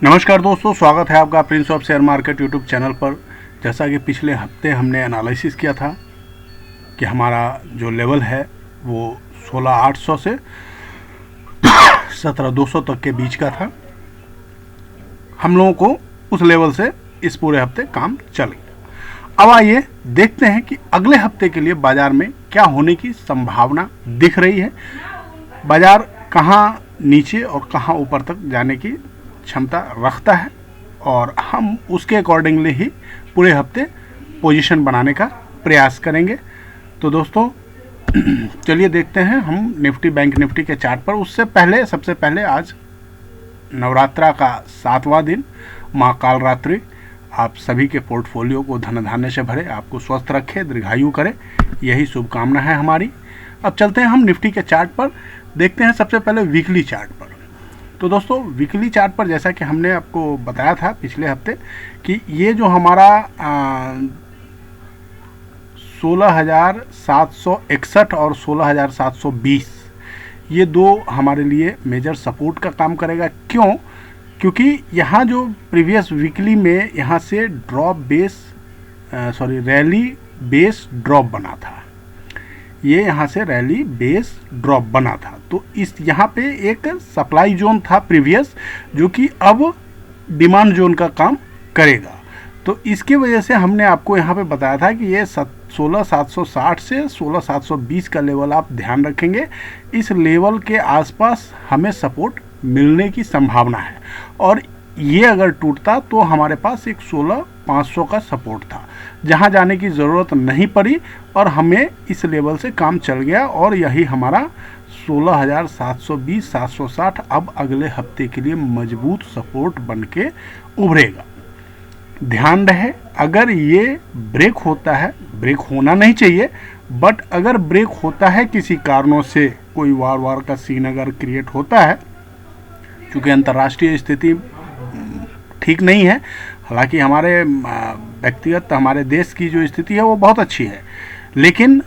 नमस्कार दोस्तों, स्वागत है आपका Prince of share market YouTube channel पर। जैसा कि पिछले हफ्ते हमने एनालिसिस किया था कि हमारा जो लेवल है वो 16,800 से 17,200 तक के बीच का था। हम लोगों को उस लेवल से इस पूरे हफ्ते काम चलेगा। अब आइए देखते हैं कि अगले हफ्ते के लिए बाजार में क्या होने की संभावना दिख रही है। बाजार कहाँ नीचे और कहाँ ऊपर तक जाने की क्षमता रखता है और हम उसके अकॉर्डिंगली ही पूरे हफ्ते पोजीशन बनाने का प्रयास करेंगे। तो दोस्तों चलिए देखते हैं हम निफ्टी बैंक निफ्टी के चार्ट पर। उससे पहले सबसे पहले आज नवरात्रा का 7वां दिन, माँ काल रात्रि आप सभी के पोर्टफोलियो को धन धान्य से भरे, आपको स्वस्थ रखे, दीर्घायु करे, यही शुभकामना है हमारी। अब चलते हैं हम निफ्टी के चार्ट पर, देखते हैं सबसे पहले वीकली चार्ट पर। तो दोस्तों वीकली चार्ट पर जैसा कि हमने आपको बताया था पिछले हफ्ते कि ये जो हमारा 16,761 और 16,720 ये दो हमारे लिए मेजर सपोर्ट का काम करेगा। क्यों? क्योंकि यहाँ जो प्रीवियस वीकली में यहाँ से रैली बेस ड्रॉप बना था, ये यहाँ से रैली बेस ड्रॉप बना था। तो इस यहाँ पे एक सप्लाई जोन था प्रीवियस, जो कि अब डिमांड जोन का काम करेगा। तो इसकी वजह से हमने आपको यहाँ पे बताया था कि ये 16,760 से 16,720 का लेवल आप ध्यान रखेंगे। इस लेवल के आसपास हमें सपोर्ट मिलने की संभावना है और ये अगर टूटता तो हमारे पास एक 16,500 का सपोर्ट था, जहां जाने की ज़रूरत नहीं पड़ी और हमें इस लेवल से काम चल गया और यही हमारा 16,720 760 अब अगले हफ्ते के लिए मजबूत सपोर्ट बन के उभरेगा। ध्यान रहे, अगर ये ब्रेक होता है, ब्रेक होना नहीं चाहिए, बट अगर ब्रेक होता है किसी कारणों से, कोई वार का सीन अगर क्रिएट होता है, क्योंकि अंतर्राष्ट्रीय स्थिति ठीक नहीं है, हालांकि हमारे व्यक्तिगत हमारे देश की जो स्थिति है वो बहुत अच्छी है, लेकिन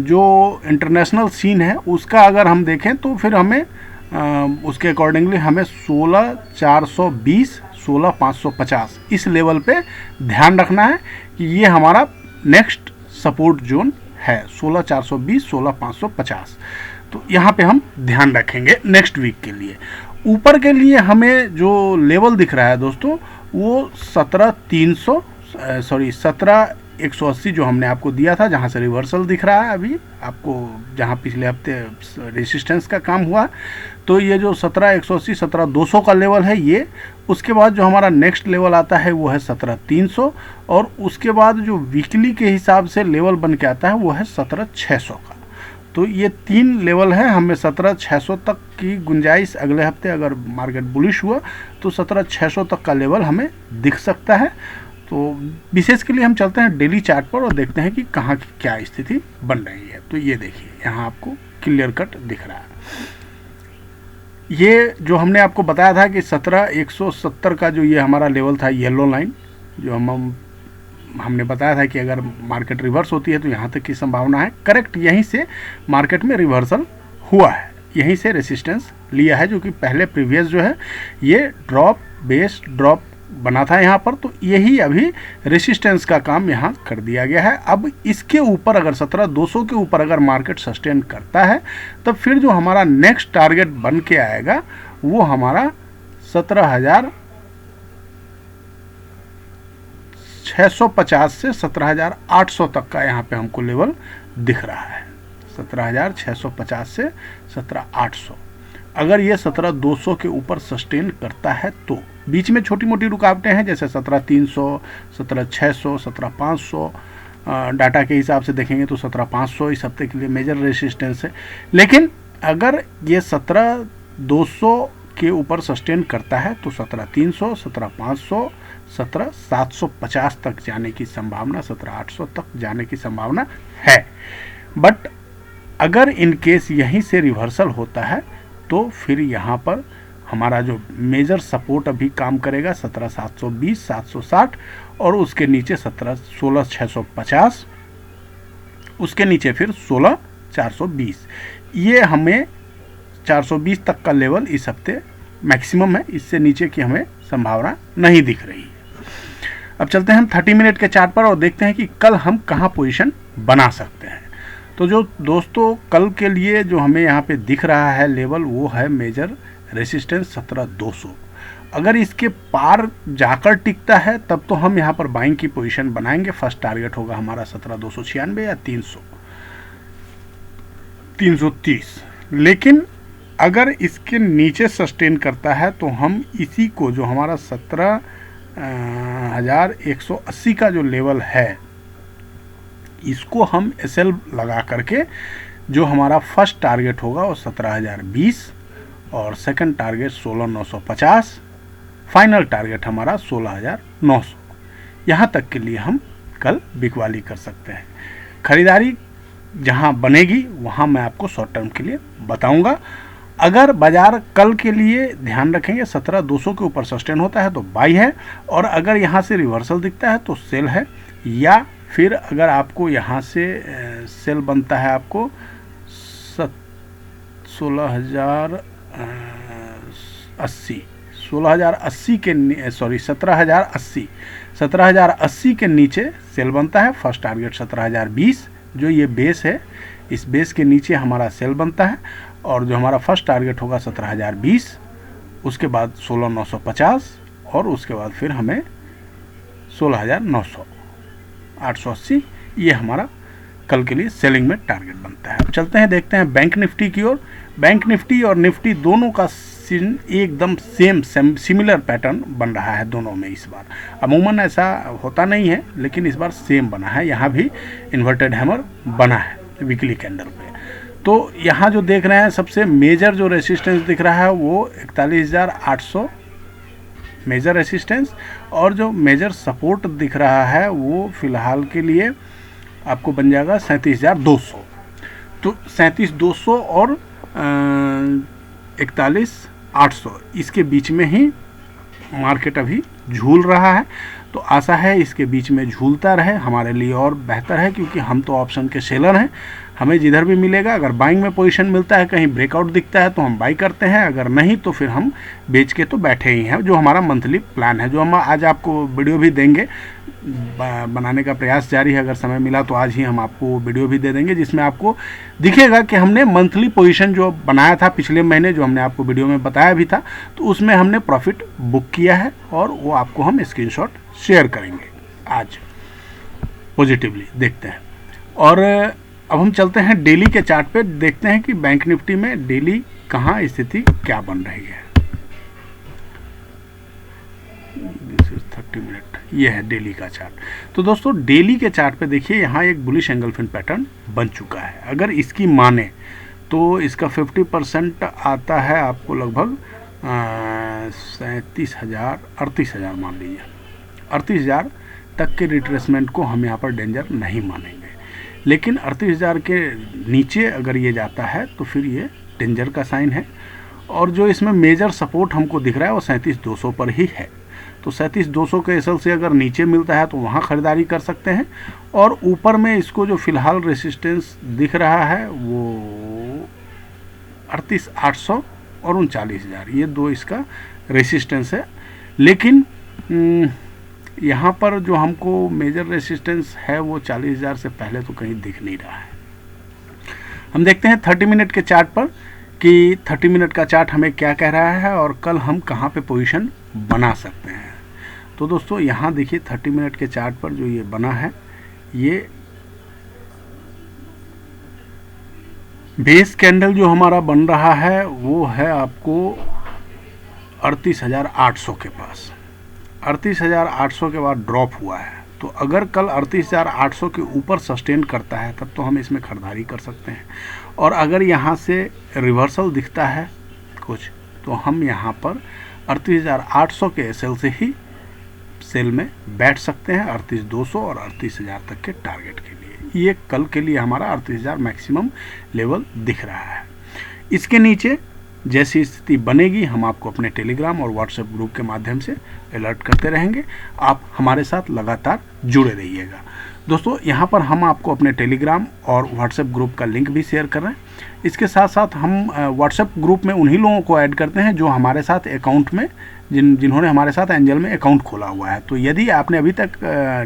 जो इंटरनेशनल सीन है उसका अगर हम देखें तो फिर हमें उसके अकॉर्डिंगली हमें 16,420 16,550 इस लेवल पे ध्यान रखना है कि ये हमारा नेक्स्ट सपोर्ट जोन है 16,420 16,550। तो यहाँ पे हम ध्यान रखेंगे नेक्स्ट वीक के लिए। ऊपर के लिए हमें जो लेवल दिख रहा है दोस्तों वो 17,180 जो हमने आपको दिया था, जहाँ से रिवर्सल दिख रहा है अभी आपको, जहाँ पिछले हफ्ते रेसिस्टेंस का काम हुआ। तो ये जो 17,180 17,200 का लेवल है ये, उसके बाद जो हमारा नेक्स्ट लेवल आता है वो है 17,300 और उसके बाद जो वीकली के हिसाब से लेवल बन के आता है वो है 17,600 का। तो ये तीन लेवल है, हमें 17,600 तक की गुंजाइश अगले हफ्ते अगर मार्केट बुलिश हुआ तो 17,600 तक का लेवल हमें दिख सकता है। तो विशेष के लिए हम चलते हैं डेली चार्ट पर और देखते हैं कि कहाँ की क्या स्थिति बन रही है। तो ये देखिए यहाँ आपको क्लियर कट दिख रहा है। ये जो हमने आपको बताया था कि 17,170 का जो ये हमारा लेवल था, येलो लाइन, जो हमने बताया था कि अगर मार्केट रिवर्स होती है तो यहाँ तक की संभावना है। करेक्ट, यहीं से मार्केट में रिवर्सल हुआ है, यहीं से रेसिस्टेंस लिया है, जो कि पहले प्रीवियस जो है ये ड्रॉप बेस ड्रॉप बना था यहाँ पर। तो यही अभी रेसिस्टेंस का काम यहाँ कर दिया गया है। अब इसके ऊपर अगर 17,200 के ऊपर अगर मार्केट सस्टेन करता है तब फिर जो हमारा नेक्स्ट टारगेट बन के आएगा वो हमारा 17,650 से 17,800 तक का यहाँ पे हमको लेवल दिख रहा है। 17,650 से 17,800 अगर ये 17,200 के ऊपर सस्टेन करता है तो बीच में छोटी मोटी रुकावटें हैं, जैसे 17,300 17,600 17,500 डाटा के हिसाब से देखेंगे तो 17,500 इस हफ्ते के लिए मेजर रेसिस्टेंस है। लेकिन अगर ये 17,200 के ऊपर सस्टेन करता है तो 17,300 17,500 17,750 तक जाने की संभावना, 17,800 तक जाने की संभावना है। बट अगर इन केस यहीं से रिवर्सल होता है तो फिर यहाँ पर हमारा जो मेजर सपोर्ट अभी काम करेगा 17,720 760 और उसके नीचे 16,650, उसके नीचे फिर 16,420। ये हमें 420 तक का लेवल इस हफ्ते मैक्सिमम है, इससे नीचे की हमें संभावना नहीं दिख रही है। अब चलते हैं हम 30 मिनट के चार्ट पर और देखते हैं कि कल हम कहाँ पोजीशन बना सकते हैं। तो जो दोस्तों कल के लिए जो हमें यहाँ पे दिख रहा है लेवल, वो है मेजर रेसिस्टेंस 17200। अगर इसके पार जाकर टिकता है तब तो हम यहाँ पर बाइंग की पोजीशन बनाएंगे। फर्स्ट टारगेट होगा हमारा 17296 या 330। लेकिन अगर इसके नीचे सस्टेन करता है तो हम इसी को, जो हमारा 17,180 का जो लेवल है, इसको हम एसएल लगा करके, जो हमारा फर्स्ट टारगेट होगा वो 17,020 और सेकंड टारगेट 16,950, फाइनल टारगेट हमारा 16,900, यहाँ तक के लिए हम कल बिकवाली कर सकते हैं। खरीदारी जहाँ बनेगी वहाँ मैं आपको शॉर्ट टर्म के लिए बताऊंगा। अगर बाजार कल के लिए ध्यान रखेंगे 17,200 के ऊपर सस्टेन होता है तो बाई है, और अगर यहाँ से रिवर्सल दिखता है तो सेल है, या फिर अगर आपको यहाँ से सेल बनता है आपको 17,080 के नीचे सेल बनता है। फर्स्ट टारगेट 17,020 जो ये बेस है, इस बेस के नीचे हमारा सेल बनता है, और जो हमारा फर्स्ट टारगेट होगा 17,020, उसके बाद 16,950, और उसके बाद फिर हमें 16,900, 880, ये हमारा कल के लिए सेलिंग में टारगेट बनता है। अब चलते हैं, देखते हैं बैंक निफ्टी की ओर। बैंक निफ्टी और निफ्टी दोनों का सीन एकदम सिमिलर पैटर्न बन रहा है दोनों में इस बार। अमूमन ऐसा होता नहीं है, लेकिन इस बार सेम बना है। यहाँ भी इन्वर्टेड हैमर बना है वीकली कैंडल पे। तो यहाँ जो देख रहे हैं सबसे मेजर जो रेसिस्टेंस दिख रहा है वो 41,800 मेजर रेसिस्टेंस, और जो मेजर सपोर्ट दिख रहा है वो फिलहाल के लिए आपको बन जाएगा 37,200। तो 37,200 और 41,800 इसके बीच में ही मार्केट अभी झूल रहा है। तो आशा है इसके बीच में झूलता रहे, हमारे लिए और बेहतर है, क्योंकि हम तो ऑप्शन के सेलर हैं। हमें जिधर भी मिलेगा, अगर बाइंग में पोजीशन मिलता है, कहीं ब्रेकआउट दिखता है तो हम बाई करते हैं, अगर नहीं तो फिर हम बेच के तो बैठे ही हैं। जो हमारा मंथली प्लान है, जो हम आज आपको वीडियो भी देंगे, बनाने का प्रयास जारी है। अगर समय मिला तो आज ही हम आपको वीडियो भी दे देंगे, जिसमें आपको दिखेगा कि हमने मंथली पोजीशन जो बनाया था पिछले महीने, जो हमने आपको वीडियो में बताया भी था, तो उसमें हमने प्रॉफिट बुक किया है, और वो आपको हम स्क्रीनशॉट शेयर करेंगे आज पॉजिटिवली। देखते हैं, और अब हम चलते हैं डेली के चार्ट पे, देखते हैं कि बैंक निफ्टी में डेली कहाँ स्थिति क्या बन रही है। 30 मिनट, ये है डेली का चार्ट। तो दोस्तों डेली के चार्ट पे देखिए, यहाँ एक बुलिश एंगलफिन पैटर्न बन चुका है। अगर इसकी माने तो इसका 50% आता है आपको लगभग 37,000, 38,000 मान लीजिए। 38,000 तक के रिट्रेसमेंट को हम यहाँ पर डेंजर नहीं मानेंगे, लेकिन 38,000 के नीचे अगर ये जाता है तो फिर ये डेंजर का साइन है। और जो इसमें मेजर सपोर्ट हमको दिख रहा है वो 37,200 पर ही है। तो 37,200 के एसएल से अगर नीचे मिलता है तो वहाँ ख़रीदारी कर सकते हैं, और ऊपर में इसको जो फिलहाल रेसिस्टेंस दिख रहा है वो 38,800 और 39,000, ये दो इसका रेसिस्टेंस है। लेकिन यहाँ पर जो हमको मेजर रेसिस्टेंस है वो 40,000 से पहले तो कहीं दिख नहीं रहा है। हम देखते हैं 30 मिनट के चार्ट पर कि 30 मिनट का चार्ट हमें क्या कह रहा है, और कल हम कहाँ पे पोजीशन बना सकते हैं। तो दोस्तों यहाँ देखिए 30 मिनट के चार्ट पर जो ये बना है, ये बेस कैंडल जो हमारा बन रहा है वो है आपको 38,800 के पास। 38,800 के बाद ड्रॉप हुआ है। तो अगर कल 38,800 के ऊपर सस्टेन करता है तब तो हम इसमें खरीदारी कर सकते हैं, और अगर यहाँ से रिवर्सल दिखता है कुछ तो हम यहाँ पर 38,800 के एसएल से ही सेल में बैठ सकते हैं 38,200 और 38,000 तक के टारगेट के लिए। ये कल के लिए हमारा 38,000 मैक्सिमम लेवल दिख रहा है। इसके नीचे जैसी स्थिति बनेगी हम आपको अपने टेलीग्राम और व्हाट्सएप ग्रुप के माध्यम से अलर्ट करते रहेंगे। आप हमारे साथ लगातार जुड़े रहिएगा। दोस्तों, यहाँ पर हम आपको अपने टेलीग्राम और व्हाट्सएप ग्रुप का लिंक भी शेयर कर रहे हैं। इसके साथ साथ हम व्हाट्सएप ग्रुप में उन्हीं लोगों को ऐड करते हैं जो हमारे साथ अकाउंट में जिन्होंने हमारे साथ एंजल में अकाउंट खोला हुआ है। तो यदि आपने अभी तक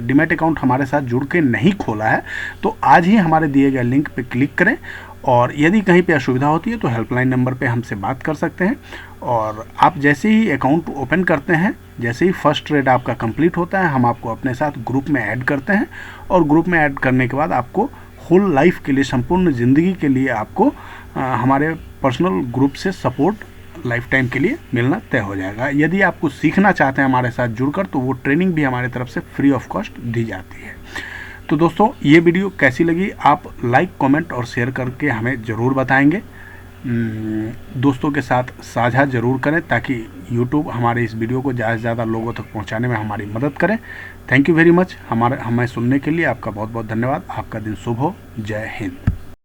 डीमैट अकाउंट हमारे साथ जुड़ के नहीं खोला है तो आज ही हमारे दिए गए लिंक पे क्लिक करें, और यदि कहीं पे असुविधा होती है तो हेल्पलाइन नंबर पे हमसे बात कर सकते हैं। और आप जैसे ही अकाउंट ओपन करते हैं, जैसे ही फर्स्ट ट्रेड आपका कंप्लीट होता है, हम आपको अपने साथ ग्रुप में ऐड करते हैं, और ग्रुप में ऐड करने के बाद आपको होल लाइफ के लिए, संपूर्ण ज़िंदगी के लिए आपको हमारे पर्सनल ग्रुप से सपोर्ट लाइफ टाइम के लिए मिलना तय हो जाएगा। यदि आप कुछ सीखना चाहते हैं हमारे साथ जुड़कर तो वो ट्रेनिंग भी हमारे तरफ से फ्री ऑफ कॉस्ट दी जाती है। तो दोस्तों, ये वीडियो कैसी लगी आप लाइक, कमेंट और शेयर करके हमें ज़रूर बताएंगे। दोस्तों के साथ साझा ज़रूर करें ताकि YouTube हमारे इस वीडियो को ज़्यादा से ज़्यादा लोगों तक पहुंचाने में हमारी मदद करें। Thank you very much. हमें सुनने के लिए आपका बहुत बहुत धन्यवाद। आपका दिन शुभ हो। जय हिंद।